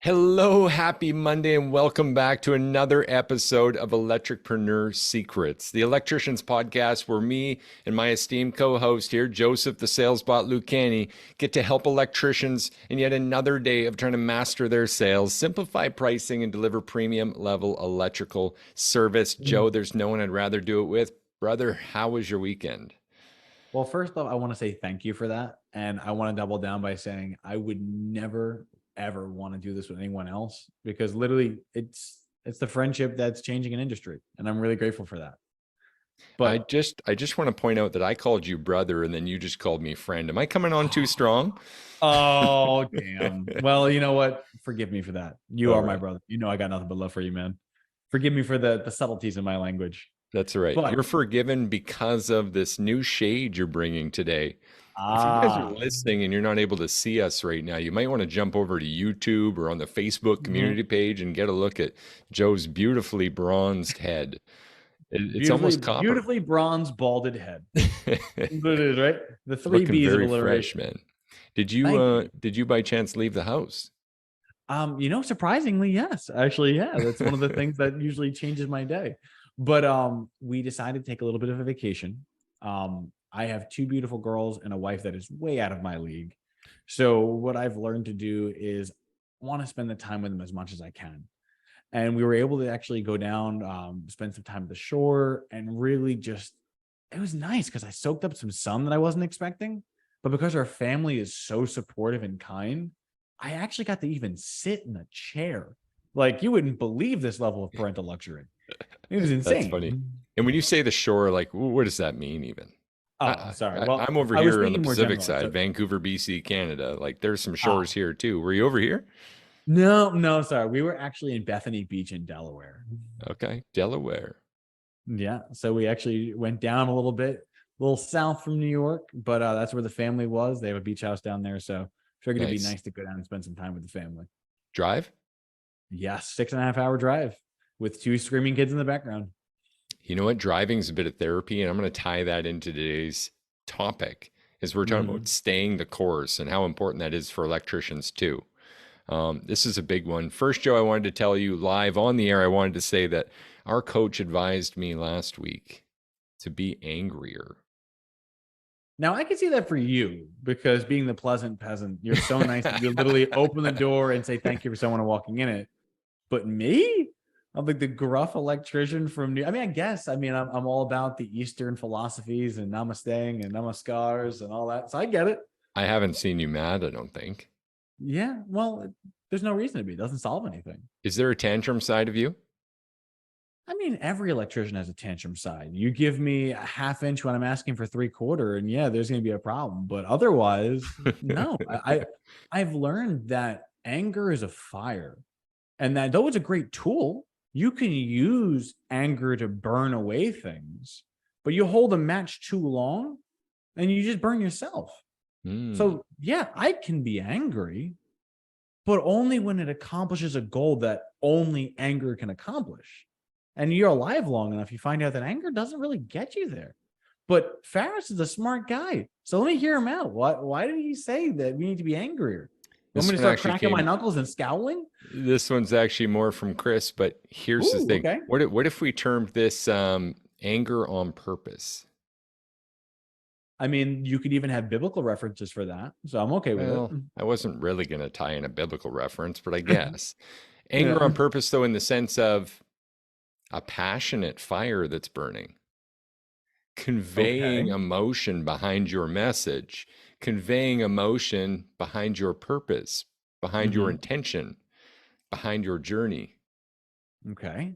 Hello, happy Monday, and welcome back to another episode of Electricpreneur Secrets, the Electricians podcast, where me and my esteemed co-host here, Joseph the Salesbot Lucani, get to help electricians in yet another day of trying to master their sales, simplify pricing, and deliver premium level electrical service. Joe, there's no one I'd rather do it with. Brother, how was your weekend? Well, first off, I want to say thank you for that. And I want to double down by saying I would never, ever want to do this with anyone else because literally it's the friendship that's changing an industry. And I'm really grateful for that. I But just I just want to point out that I called you brother and then you just called me friend. Am I coming on too strong? oh, damn. Well, you know what? Forgive me for that. You All are my right. brother. You know I got nothing but love for you, man. Forgive me for the subtleties in my language. That's right. But You're forgiven because of this new shade you're bringing today. If you guys are ah, listening and you're not able to see us right now, you might want to jump over to YouTube or on the Facebook mhm. community page and get a look at Joe's beautifully bronzed head. It's Beautifully, almost copper. beautifully bronze balded head. That's what it is, right? The three Looking B's of very fresh, alliteration. man. Did you Thank uh you. did you by chance leave the house? Surprisingly, yes. Actually, yeah, that's one of the things that usually changes my day. But we decided to take a little bit of a vacation. I have two beautiful girls and a wife that is way out of my league. So what I've learned to do is want to spend the time with them as much as I can. And we were able to actually go down, spend some time at the shore, and really just it was nice because I soaked up some sun that I wasn't expecting. But because our family is so supportive and kind, I actually got to even sit in a chair. Like you wouldn't believe this level of parental luxury. It was That's funny. insane. And when you say the shore, like, what does that mean even? Oh, I, sorry. I'm Well, over I was here on the speaking more Pacific generally. side, So, Vancouver, BC, Canada. Like, there's some shores ah, here too. Were you over here? no, sorry. We were actually in Bethany Beach in Delaware. Okay, Delaware. Yeah. So we actually went down a little bit, a little south from New York, but that's where the family was. They have a beach house down there. So figured it'd be Nice. nice to go down and spend some time with the family. Drive? Yes, 6.5 hour drive with two screaming kids in the background. You know what? Driving's a bit of therapy, and I'm going to tie that into today's topic. Is we're talking about Mm-hmm. staying the course and how important that is for electricians too. This is a big one. First, Joe, I wanted to tell you live on the air. I wanted to say that our coach advised me last week to be angrier. Now I can see that for you because being the pleasant peasant, you're so nice that you literally open the door and say thank you for someone walking in it. But me, I'm like the gruff electrician from New. I mean, I guess. I mean, I'm all about the Eastern philosophies and namasteing and namaskars and all that. So I get it. I haven't seen you mad, I don't think. Yeah. Well, there's no reason to be. It doesn't solve anything. Is there a tantrum side of you? I mean, every electrician has a tantrum side. You give me a half inch when I'm asking for 3/4, and yeah, there's going to be a problem. But otherwise, no. I've learned that anger is a fire, and that though it's a great tool, you can use anger to burn away things. But you hold a match too long, and you just burn yourself. Hmm. So yeah, I can be angry, but only when it accomplishes a goal that only anger can accomplish. And you're alive long enough, you find out that anger doesn't really get you there. But Ferris is a smart guy. So let me hear him out. Why did he say that we need to be angrier? You want This me to one start actually cracking my came. knuckles and scowling? This one's actually more from Chris, but here's the Ooh, thing. okay. What if we termed this anger on purpose? I mean, you could even have biblical references for that. So I'm okay with it. Well, I wasn't really going to tie in a biblical reference, but I guess anger Yeah. on purpose, though, in the sense of a passionate fire that's burning, conveying Okay. emotion behind your message, conveying emotion behind your purpose, behind your Hmm. intention, behind your journey. Okay.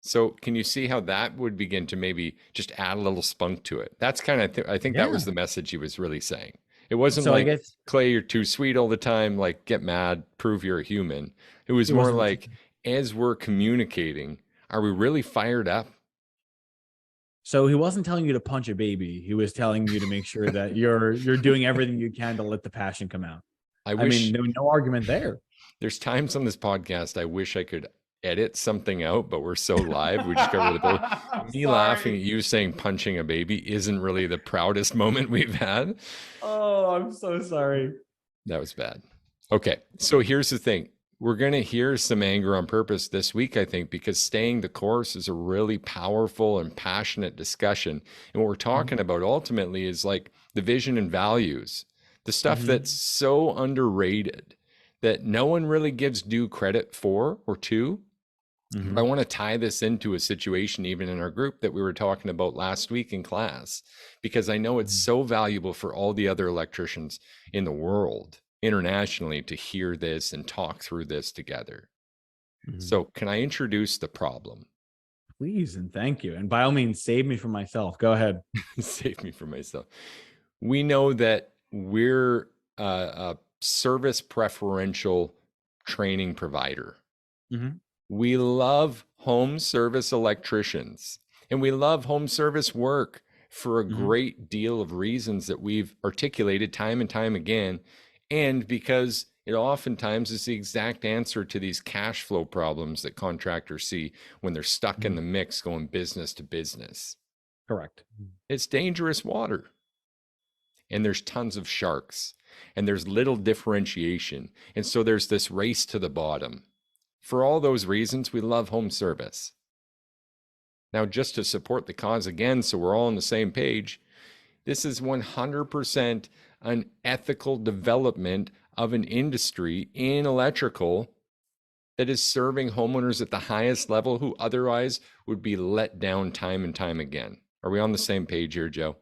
So, can you see how that would begin to maybe just add a little spunk to it? That's kind of, I think that was Yeah. the message he was really saying. It wasn't So I like, guess Clay, you're too sweet all the time, like, get mad, prove you're a human. It was it more wasn't. like, as we're communicating, are we really fired up? So he wasn't telling you to punch a baby. He was telling you to make sure that you're doing everything you can to let the passion come out. I I mean, wish no argument there. there's times on this podcast I wish I could edit something out, but we're so live, we just got rid of the I'm me laughing sorry. at you saying punching a baby isn't really the proudest moment we've had. Oh, I'm so sorry. That was bad. Okay. So here's the thing. We're going to hear some anger on purpose this week, I think, because staying the course is a really powerful and passionate discussion. And what we're talking about ultimately is like the vision and values, the stuff that's Mm-hmm. so underrated that no one really gives due credit for or to. But I Mm-hmm. want to tie this into a situation, even in our group, that we were talking about last week in class, because I know it's so valuable for all the other electricians in the world internationally to hear this and talk through this together. Mm-hmm. So, can I introduce the problem? Please and thank you. And by all means, save me from myself. Go ahead. Save me from myself. We know that we're a service preferential training provider. Mm-hmm. We love home service electricians and we love home service work for a Mm-hmm. great deal of reasons that we've articulated time and time again. And because it oftentimes is the exact answer to these cash flow problems that contractors see when they're stuck in Mm-hmm. the mix going business to business. Correct. It's dangerous water and there's tons of sharks and there's little differentiation. And so there's this race to the bottom. For all those reasons, we love home service. Now, just to support the cause again, so we're all on the same page, this is 100% an ethical development of an industry in electrical that is serving homeowners at the highest level who otherwise would be let down time and time again. Are we on the same page here, Joe?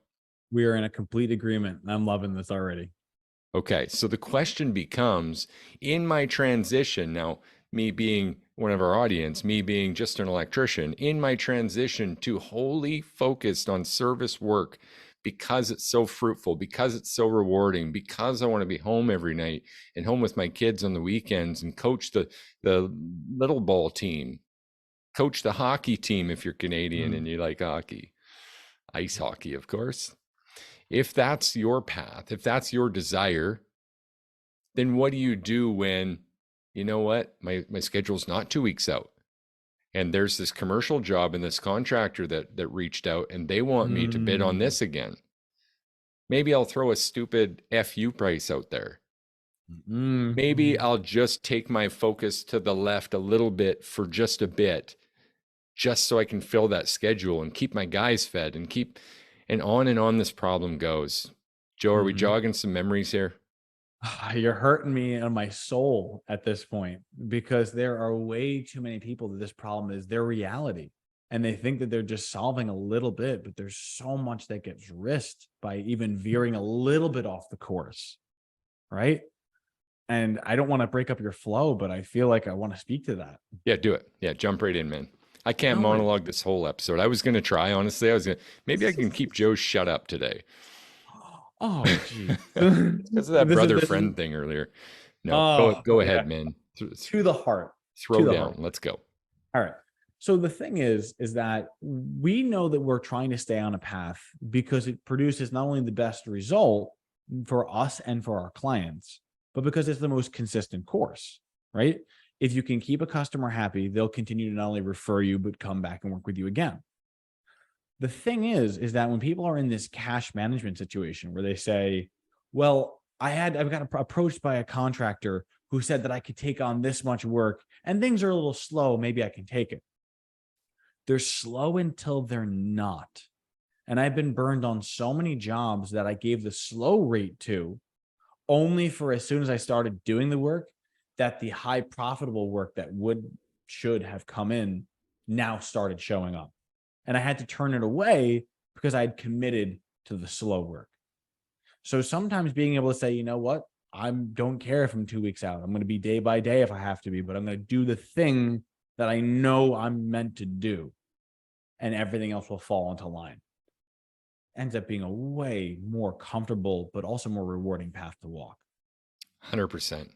We are in a complete agreement. And I'm loving this already. Okay, so the question becomes in my transition now, me being one of our audience, me being just an electrician, in my transition to wholly focused on service work because it's so fruitful, because it's so rewarding, because I want to be home every night and home with my kids on the weekends and coach the little ball team, coach the hockey team if you're Canadian Mm-hmm. and you like hockey, ice hockey, of course. If that's your path, if that's your desire, then what do you do when, you know what, my schedule's not 2 weeks out and there's this commercial job and this contractor that reached out and they want me to bid on Mm-hmm. this again? Maybe I'll throw a stupid fu price out there. Maybe Mm-hmm. I'll just take my focus to the left a little bit for just a bit, just so I can fill that schedule and keep my guys fed and keep, and on this problem goes. Joe, are we jogging some memories here? You're hurting me on my soul at this point because there are way too many people that this problem is their reality. And they think that they're just solving a little bit, but there's so much that gets risked by even veering a little bit off the course. Right. And I don't want to break up your flow, but I feel like I want to speak to that. Yeah, do it. Yeah, jump right in, man. I can't No, monologue this whole episode. I was going to try, honestly. Maybe I can keep Joe shut up today. oh, geez. Because of that brother This is, friend thing earlier. No, oh, go yeah. ahead, man. To the heart, to Throw the down. heart. Let's go. All right. So the thing is that we know that we're trying to stay on a path because it produces not only the best result for us and for our clients, but because it's the most consistent course, right? If you can keep a customer happy, they'll continue to not only refer you, but come back and work with you again. The thing is that when people are in this cash management situation where they say, well, I've got approached by a contractor who said that I could take on this much work and things are a little slow. Maybe I can take it. They're slow until they're not. And I've been burned on so many jobs that I gave the slow rate to, only for as soon as I started doing the work, that the high profitable work that should have come in now started showing up. And I had to turn it away because I had committed to the slow work. So sometimes being able to say, you know what, I don't care if I'm 2 weeks out. I'm going to be day by day if I have to be, but I'm going to do the thing that I know I'm meant to do, and everything else will fall into line. Ends up being a way more comfortable, but also more rewarding path to walk. 100%.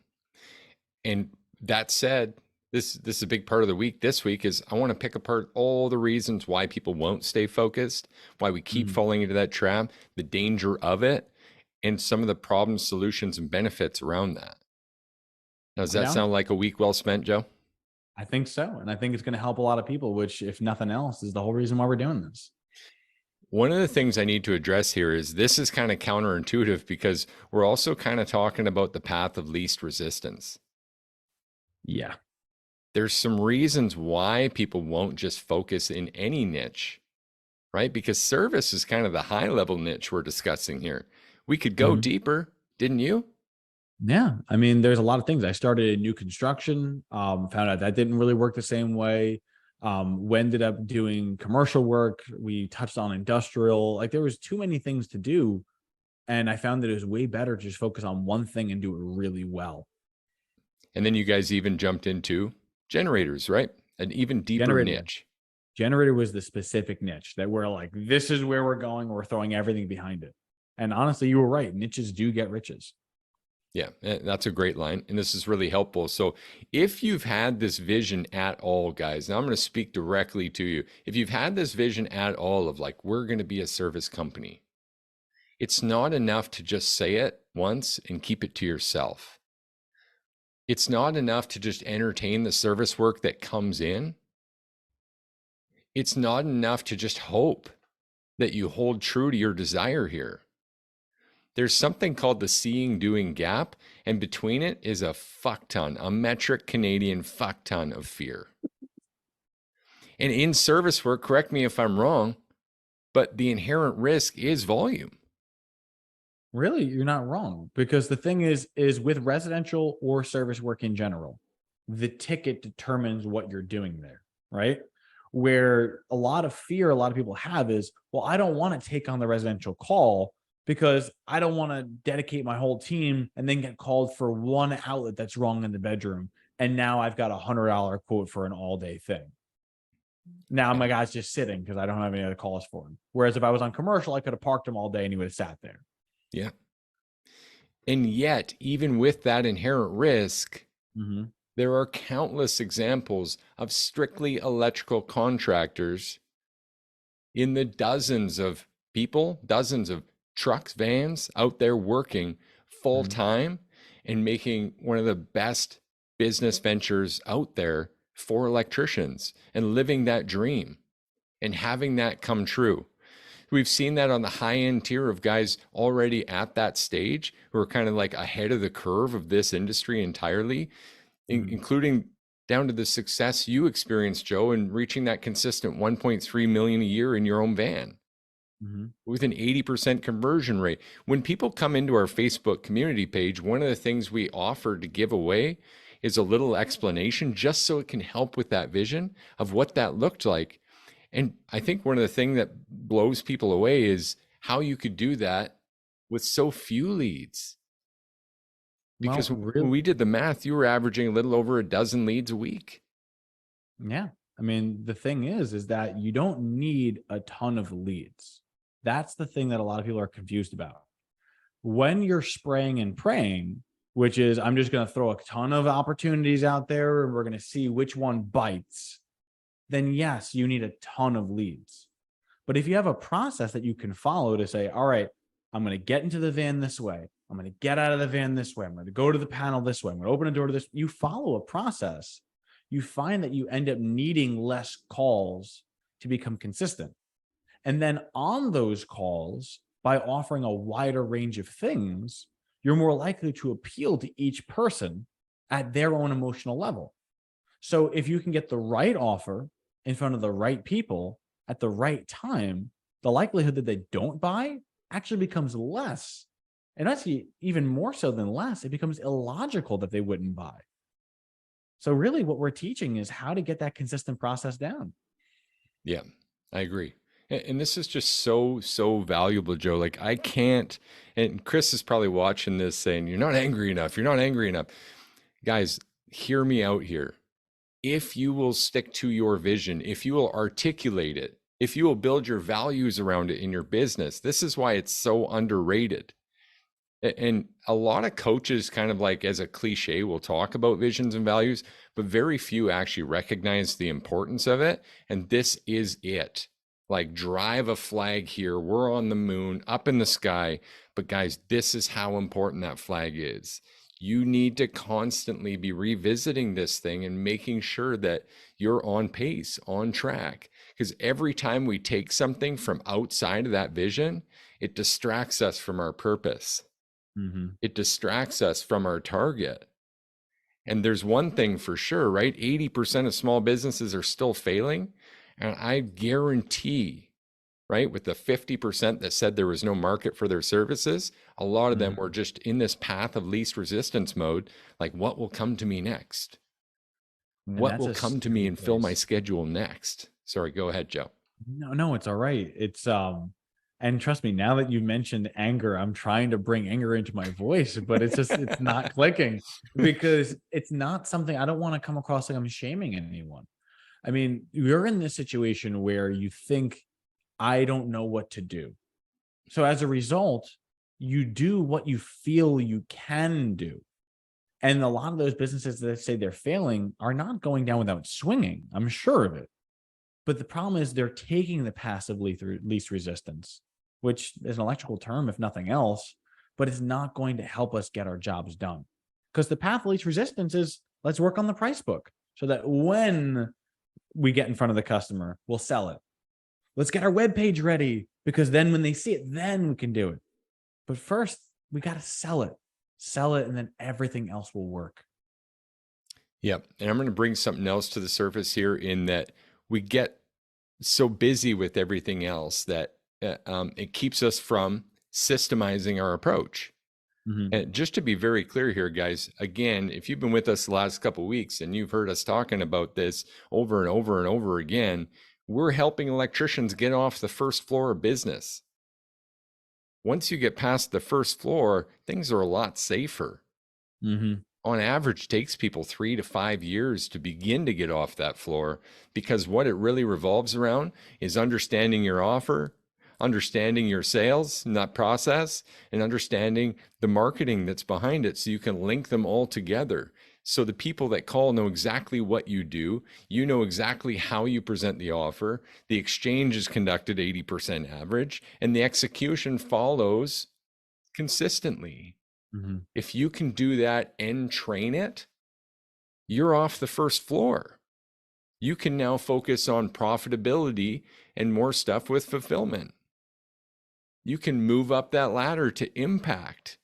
And that said, this is a big part of the week. This week is I want to pick apart all the reasons why people won't stay focused, why we keep Mm. falling into that trap, the danger of it, and some of the problems, solutions, and benefits around that. Now, does I'm that down. sound like a week well spent, Joe? I think so. And I think it's going to help a lot of people, which, if nothing else, is the whole reason why we're doing this. One of the things I need to address here is this is kind of counterintuitive because we're also kind of talking about the path of least resistance. Yeah. There's some reasons why people won't just focus in any niche, right? Because service is kind of the high level niche we're discussing here. We could go Mhm. deeper, didn't you? Yeah. I mean, there's a lot of things. I started in new construction, found out that didn't really work the same way. We ended up doing commercial work. We touched on industrial. Like there was too many things to do. And I found that it was way better to just focus on one thing and do it really well. And then you guys even jumped into generators, right? An even deeper Generator. niche. Generator was the specific niche that we're like, this is where we're going. We're throwing everything behind it. And honestly, you were right. Niches do get riches. Yeah, that's a great line. And this is really helpful. So, if you've had this vision at all, guys, now I'm going to speak directly to you. If you've had this vision at all of like, we're going to be a service company, it's not enough to just say it once and keep it to yourself. It's not enough to just entertain the service work that comes in. It's not enough to just hope that you hold true to your desire here. There's something called the seeing doing gap, and between it is a fuck ton, a metric Canadian fuck ton of fear. And in service work, correct me if I'm wrong, but the inherent risk is volume. Really, you're not wrong, because the thing is with residential or service work in general, the ticket determines what you're doing there, right? Where a lot of fear a lot of people have is, well, I don't want to take on the residential call because I don't want to dedicate my whole team and then get called for one outlet that's wrong in the bedroom. And now I've got $100 quote for an all day thing. Now Yeah. my guy's just sitting because I don't have any other calls for him. Whereas if I was on commercial, I could have parked him all day and he would have sat there. Yeah. And yet, even with that inherent risk, Mm-hmm. there are countless examples of strictly electrical contractors in the dozens of people, dozens of trucks, vans out there working full Mm-hmm. time and making one of the best business ventures out there for electricians and living that dream and having that come true. We've seen that on the high end tier of guys already at that stage who are kind of like ahead of the curve of this industry entirely, Mm-hmm. including down to the success you experienced, Joe, in reaching that consistent 1.3 million a year in your own van Mm-hmm. with an 80% conversion rate. When people come into our Facebook community page, one of the things we offer to give away is a little explanation just so it can help with that vision of what that looked like. And I think one of the things that blows people away is how you could do that with so few leads. Well, Because when really, we did the math, you were averaging a little over a dozen leads a week. yeah. I mean, the thing is that you don't need a ton of leads. That's the thing that a lot of people are confused about. When you're spraying and praying, which is I'm just going to throw a ton of opportunities out there and we're going to see which one bites, then yes, you need a ton of leads. But if you have a process that you can follow to say, all right, I'm going to get into the van this way. I'm going to get out of the van this way. I'm going to go to the panel this way. I'm going to open a door to this. You follow a process. You find that you end up needing less calls to become consistent. And then on those calls, by offering a wider range of things, you're more likely to appeal to each person at their own emotional level. So if you can get the right offer in front of the right people at the right time, the likelihood that they don't buy actually becomes less. And actually, even more so than less, it becomes illogical that they wouldn't buy. So really what we're teaching is how to get that consistent process down. Yeah, I agree. And this is just so, so valuable, Joe. Like, I can't, and Chris is probably watching this saying, you're not angry enough. You're not angry enough. Guys, hear me out here. If you will stick to your vision, if you will articulate it, if you will build your values around it in your business, this is why it's so underrated. And a lot of coaches, kind of like as a cliche, will talk about visions and values, but very few actually recognize the importance of it. And this is it. Like, drive a flag here. We're on the moon, up in the sky. But guys, this is how important that flag is. You need to constantly be revisiting this thing and making sure that you're on pace, on track. Because every time we take something from outside of that vision, it distracts us from our purpose. It distracts us from our target. And there's one thing for sure, right? 80% of small businesses are still failing. And I guarantee, right, with the 50% that said there was no market for their services, a lot of them were just in this path of least resistance mode. Like, what will come to me next? And What that's will a come to me scary and fill my place. schedule next? Sorry, go ahead, Joe. No, it's all right. And trust me, now that you mentioned anger, I'm trying to bring anger into my voice, but it's not clicking because it's not something. I don't want to come across like I'm shaming anyone. I mean, you're in this situation where you think, I don't know what to do. So as a result, you do what you feel you can do. And a lot of those businesses that say they're failing are not going down without swinging. I'm sure of it. But the problem is they're taking the passive least resistance, which is an electrical term, if nothing else, but it's not going to help us get our jobs done. Because the path of least resistance is, let's work on the price book so that when we get in front of the customer, we'll sell it. Let's get our web page ready because then when they see it, then we can do it. But first, we got to sell it, and then everything else will work. Yep. And I'm going to bring something else to the surface here in that we get so busy with everything else that it keeps us from systemizing our approach. And just to be very clear here, guys, again, if you've been with us the last couple of weeks and you've heard us talking about this over and over and over again, we're helping electricians get off the first floor of business. Once you get past the first floor, things are a lot safer. On average, takes people 3 to 5 years to begin to get off that floor, because what it really revolves around is understanding your offer, understanding your sales and that process, and understanding the marketing that's behind it so you can link them all together. So the people that call know exactly what you do, you know exactly how you present the offer, the exchange is conducted 80% average, and the execution follows consistently. If you can do that and train it, you're off the first floor. You can now focus on profitability and more stuff with fulfillment. You can move up that ladder to impact.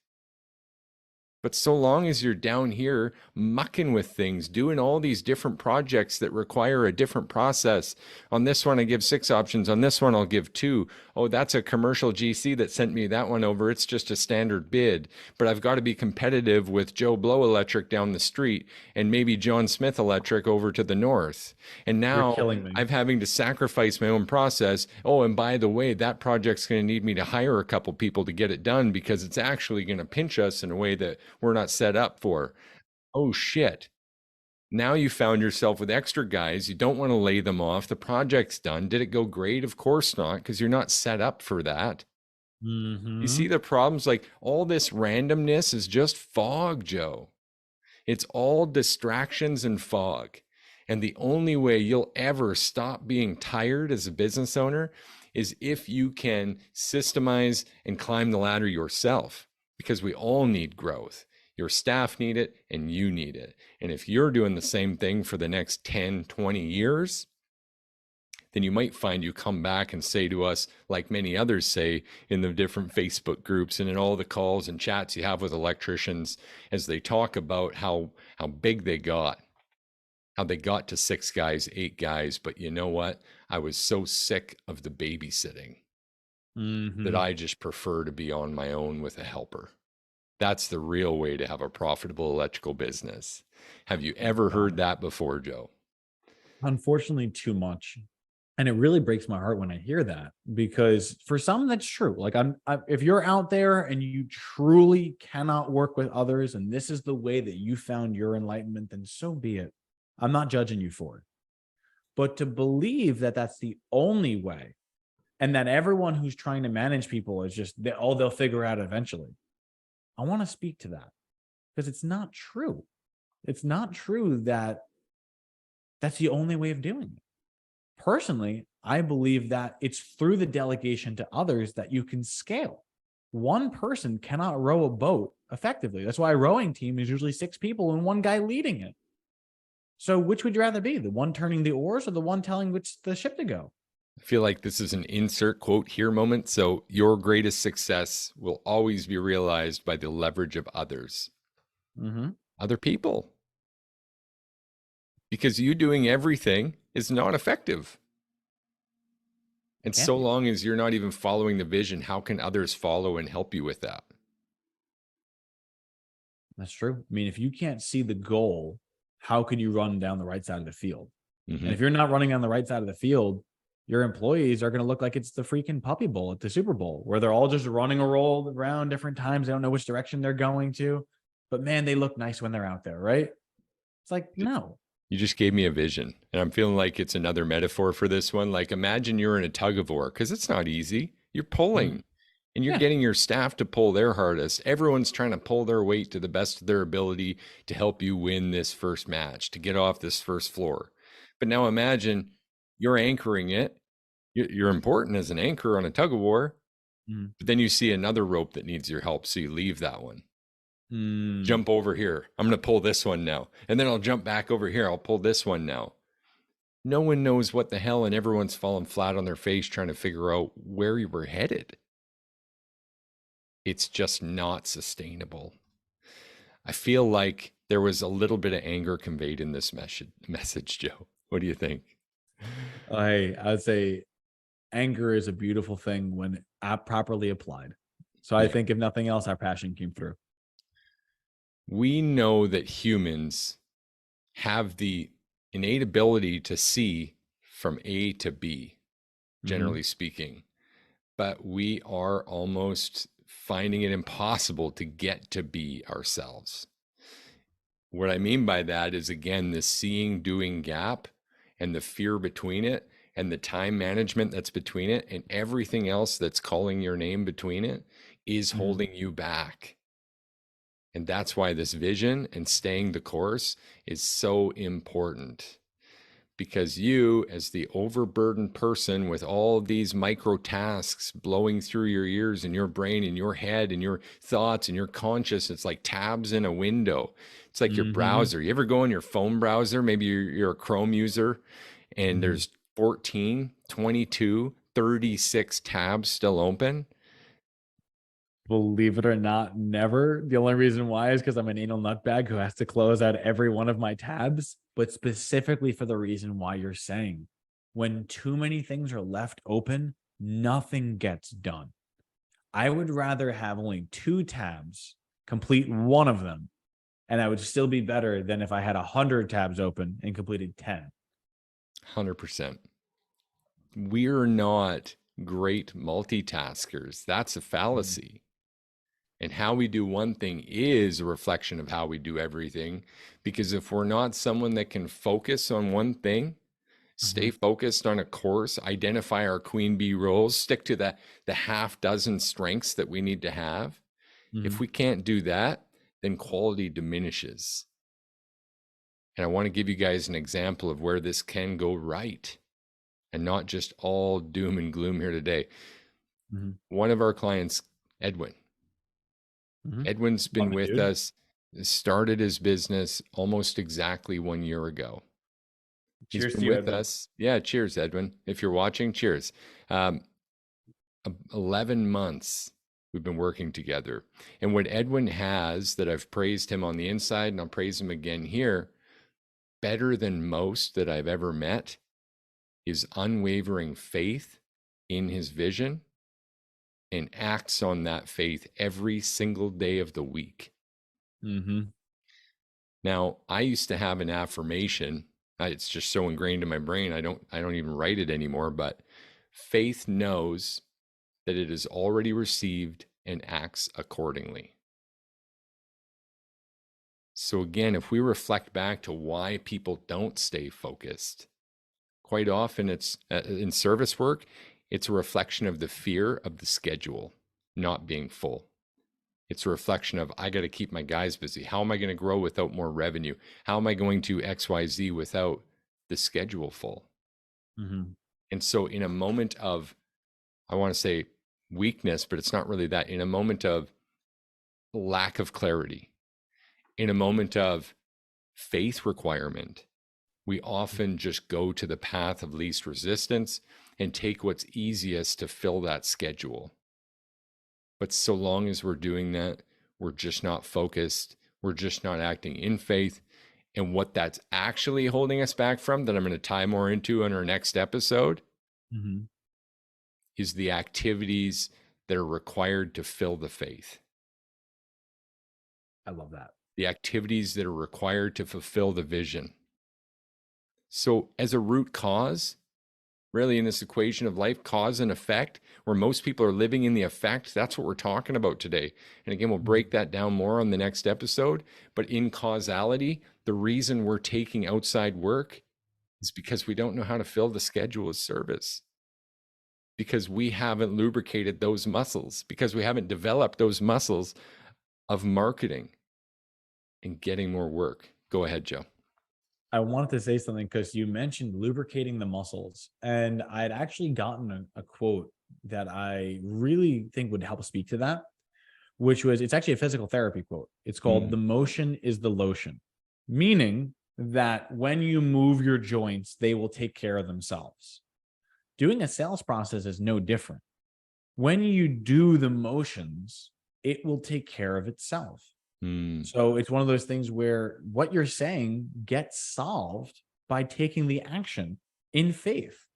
But so long as you're down here mucking with things, doing all these different projects that require a different process. On this one, I give 6 options. On this one, I'll give 2. Oh, that's a commercial GC that sent me that one over. It's just a standard bid. But I've got to be competitive with Joe Blow Electric down the street and maybe John Smith Electric over to the north. And now I'm having to sacrifice my own process. Oh, and by the way, that project's going to need me to hire a couple people to get it done because it's actually going to pinch us in a way that we're not set up for. Oh shit. Now you found yourself with extra guys. You don't want to lay them off. The project's done. Did it go great? Of course not, because you're not set up for that. You see the problems? Like, all this randomness is just fog, Joe. It's all distractions and fog. And the only way you'll ever stop being tired as a business owner is if you can systemize and climb the ladder yourself, because we all need growth. Your staff need it and you need it. And if you're doing the same thing for the next 10, 20 years, then you might find you come back and say to us, like many others say in the different Facebook groups and in all the calls and chats you have with electricians, as they talk about how big they got, how they got to 6 guys, 8 guys. But you know what? I was so sick of the babysitting that I just prefer to be on my own with a helper. That's the real way to have a profitable electrical business. Have you ever heard that before, Joe? Unfortunately, too much. And it really breaks my heart when I hear that, because for some that's true. Like, if you're out there and you truly cannot work with others and this is the way that you found your enlightenment, then so be it. I'm not judging you for it. But to believe that that's the only way and that everyone who's trying to manage people is just, they'll figure out eventually. I want to speak to that, because it's not true. It's not true that that's the only way of doing it. Personally, I believe that it's through the delegation to others that you can scale. One person cannot row a boat effectively. That's why a rowing team is usually 6 people and one guy leading it. So which would you rather be? The one turning the oars or the one telling which the ship to go? I feel like this is an insert quote here moment. So, your greatest success will always be realized by the leverage of others, Mm-hmm. other people, because you doing everything is not effective. And Can't so be. long as you're not even following the vision, how can others follow and help you with that? That's true. I mean, if you can't see the goal, how can you run down the right side of the field? And Mm-hmm. if you're not running on the right side of the field, your employees are going to look like it's the freaking Puppy Bowl at the Super Bowl, where they're all just running a roll around different times. They don't know which direction they're going to. But man, they look nice when they're out there, right? It's like, no. You just gave me a vision, and I'm feeling like it's another metaphor for this one. Like, imagine you're in a tug of war, because it's not easy. You're Mhm. pulling and you're Yeah. getting your staff to pull their hardest. Everyone's trying to pull their weight to the best of their ability to help you win this first match, to get off this first floor. But now imagine you're anchoring it. You're important as an anchor on a tug of war, Mm. but then you see another rope that needs your help. So you leave that one. Mm. Jump over here. I'm going to pull this one now. And then I'll jump back over here. I'll pull this one now. No one knows what the hell, and everyone's falling flat on their face trying to figure out where you were headed. It's just not sustainable. I feel like there was a little bit of anger conveyed in this message, Joe. What do you think? I would say anger is a beautiful thing when properly applied. So I Yeah. think if nothing else, our passion came through. We know that humans have the innate ability to see from A to B, Mm-hmm. generally speaking, but we are almost finding it impossible to get to B ourselves. What I mean by that is, again, the seeing doing gap and the fear between it and the time management that's between it and everything else that's calling your name between it is Mm-hmm. holding you back. And that's why this vision and staying the course is so important, because you, as the overburdened person with all of these micro tasks blowing through your ears and your brain and your head and your thoughts and your conscious, it's like tabs in a window. It's like your Mm-hmm. browser. You ever go in your phone browser? Maybe you're a Chrome user and Mm-hmm. there's 14, 22, 36 tabs still open. Believe it or not, never. The only reason why is because I'm an anal nutbag who has to close out every one of my tabs, but specifically for the reason why you're saying. When too many things are left open, nothing gets done. I would rather have only two tabs, complete one of them, and I would still be better than if I had 100 tabs open and completed 10. 100%. We're not great multitaskers. That's a Mhm. fallacy. And how we do one thing is a reflection of how we do everything. Because if we're not someone that can focus on one thing, stay Mhm. focused on a course, identify our queen bee roles, stick to the half dozen strengths that we need to have. If Mhm. we can't do that, then quality diminishes. And I want to give you guys an example of where this can go right and not just all doom and gloom here today. Mhm. One of our clients, Edwin, Mhm. Edwin's been Love it, with dude. us, started his business almost exactly 1 year ago. He's Cheers been to you, with Edwin. us. Yeah, cheers, Edwin. If you're watching, cheers. Um, 11 months we've been working together. And what Edwin has that I've praised him on the inside, and I'll praise him again here, better than most that I've ever met, is unwavering faith in his vision and acts on that faith every single day of the week. Mhm. Now, I used to have an affirmation. It's just so ingrained in my brain. I don't even write it anymore, but faith knows that it is already received and acts accordingly. So again, if we reflect back to why people don't stay focused, quite often it's in service work, it's a reflection of the fear of the schedule not being full. It's a reflection of, I got to keep my guys busy. How am I going to grow without more revenue? How am I going to XYZ without the schedule full? Mhm. And so, in a moment of, I want to say weakness, but it's not really that, in a moment of lack of clarity, in a moment of faith requirement, we often just go to the path of least resistance and take what's easiest to fill that schedule. But so long as we're doing that, we're just not focused. We're just not acting in faith. And what that's actually holding us back from, that I'm going to tie more into in our next episode, is the activities that are required to fill the faith. I love that. The activities that are required to fulfill the vision. So, as a root cause, really in this equation of life, cause and effect, where most people are living in the effect, that's what we're talking about today. And again, we'll break that down more on the next episode. But in causality, the reason we're taking outside work is because we don't know how to fill the schedule of service, because we haven't lubricated those muscles, because we haven't developed those muscles of marketing and getting more work. Go ahead, Joe. I wanted to say something because you mentioned lubricating the muscles, and I had actually gotten a quote that I really think would help speak to that, which was, it's actually a physical therapy quote. It's called "The motion is the lotion," meaning that when you move your joints, they will take care of themselves. Doing a sales process is no different. When you do the motions, it will take care of itself. So it's one of those things where what you're saying gets solved by taking the action in faith.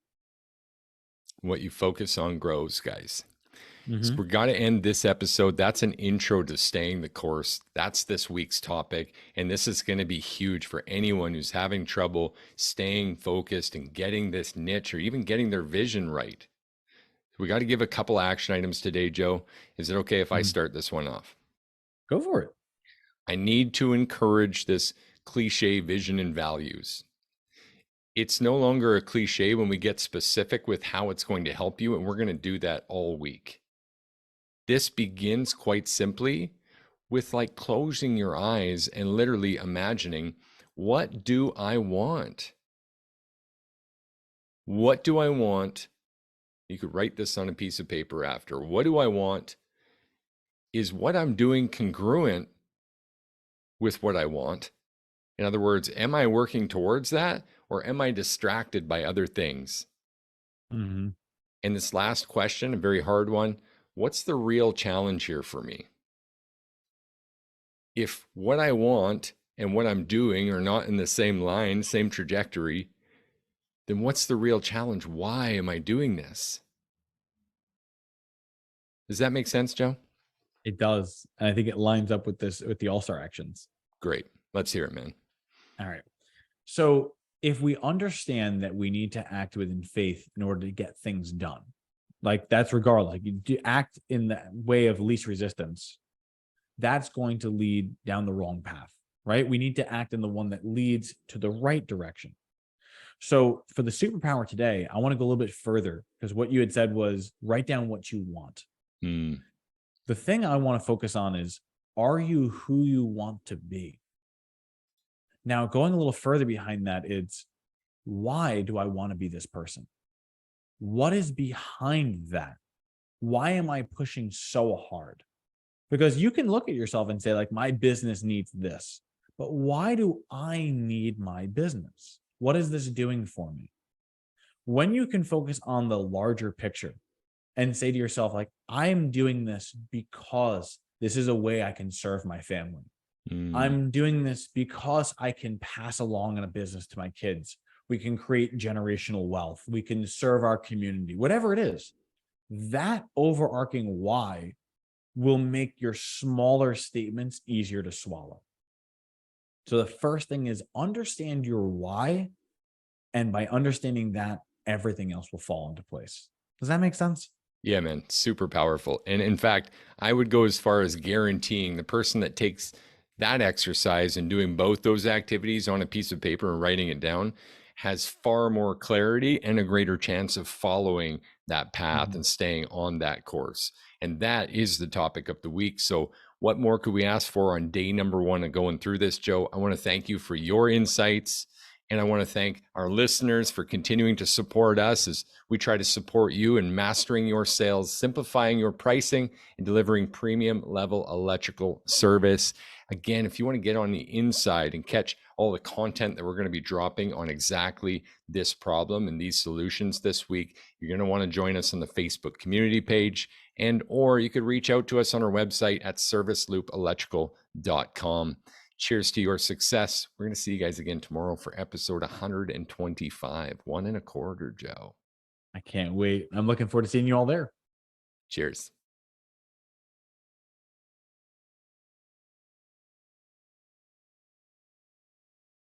What you focus on grows, guys. So we got to end this episode. That's an intro to staying the course. That's this week's topic. And this is going to be huge for anyone who's having trouble staying focused and getting this niche or even getting their vision right. We got to give a couple action items today, Joe. Is it okay if I start this one off? Go for it. I need to encourage this cliche vision and values. It's no longer a cliche when we get specific with how it's going to help you, and we're going to do that all week. This begins quite simply with like closing your eyes and literally imagining, what do I want? What do I want? You could write this on a piece of paper after. What do I want? Is what I'm doing congruent with what I want? In other words, am I working towards that, or am I distracted by other things? And this last question, a very hard one, what's the real challenge here for me? If what I want and what I'm doing are not in the same line, same trajectory, then what's the real challenge? Why am I doing this? Does that make sense, Joe? It does. And I think it lines up with the all-star actions. Great. Let's hear it, man. All right. So if we understand that we need to act within faith in order to get things done, like that's regardless, like you do act in the way of least resistance, that's going to lead down the wrong path, right? We need to act in the one that leads to the right direction. So for the superpower today, I want to go a little bit further, because what you had said was write down what you want. The thing I want to focus on is, are you who you want to be? Now, going a little further behind that, it's why do I want to be this person? What is behind that? Why am I pushing so hard? Because you can look at yourself and say, like, my business needs this, but why do I need my business? What is this doing for me? When you can focus on the larger picture and say to yourself, like, I'm doing this because this is a way I can serve my family. I'm doing this because I can pass along in a business to my kids. We can create generational wealth. We can serve our community, whatever it is. That overarching why will make your smaller statements easier to swallow. So the first thing is understand your why. And by understanding that, everything else will fall into place. Does that make sense? Yeah, man, super powerful. And in fact, I would go as far as guaranteeing the person that takes that exercise and doing both those activities on a piece of paper and writing it down has far more clarity and a greater chance of following that path and staying on that course. And that is the topic of the week. So what more could we ask for on day number 1 of going through this, Joe? I want to thank you for your insights And I want to thank our listeners for continuing to support us as we try to support you in mastering your sales, simplifying your pricing, and delivering premium level electrical service. Again, if you want to get on the inside and catch all the content that we're going to be dropping on exactly this problem and these solutions this week, you're going to want to join us on the Facebook community page, and or you could reach out to us on our website at serviceloopelectrical.com. Cheers to your success. We're going to see you guys again tomorrow for episode 125. 1 1/4, Joe. I can't wait. I'm looking forward to seeing you all there. Cheers.